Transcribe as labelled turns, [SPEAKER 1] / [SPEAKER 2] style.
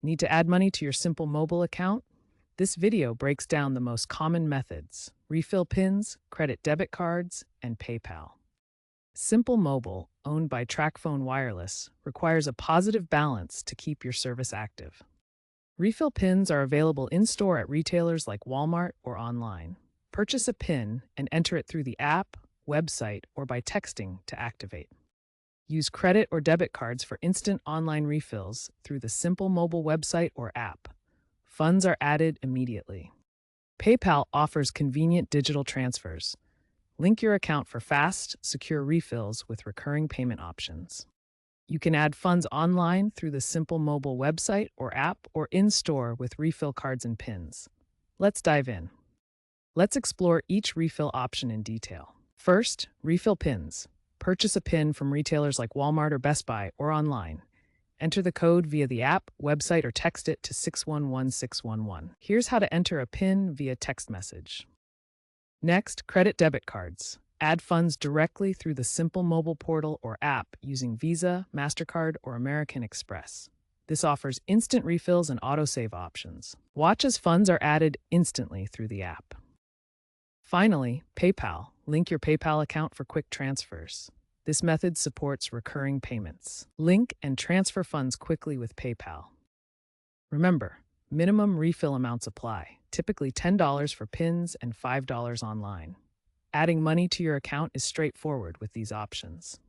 [SPEAKER 1] Need to add money to your Simple Mobile account? This video breaks down the most common methods: refill pins, credit debit cards, and PayPal. Simple Mobile, owned by TracFone Wireless, requires a positive balance to keep your service active. Refill pins are available in-store at retailers like Walmart or online. Purchase a pin and enter it through the app, website, or by texting to activate. Use credit or debit cards for instant online refills through the Simple Mobile website or app. Funds are added immediately. PayPal offers convenient digital transfers. Link your account for fast, secure refills with recurring payment options. You can add funds online through the Simple Mobile website or app or in-store with refill cards and pins. Let's dive in. Let's explore each refill option in detail. First, refill pins. Purchase a pin from retailers like Walmart or Best Buy or online. Enter the code via the app, website, or text it to 611611. Here's how to enter a pin via text message. Next, credit debit cards. Add funds directly through the Simple Mobile portal or app using Visa, MasterCard, or American Express. This offers instant refills and autosave options. Watch as funds are added instantly through the app. Finally, PayPal. Link your PayPal account for quick transfers. This method supports recurring payments. Link and transfer funds quickly with PayPal. Remember, minimum refill amounts apply, typically $10 for pins and $5 online. Adding money to your account is straightforward with these options.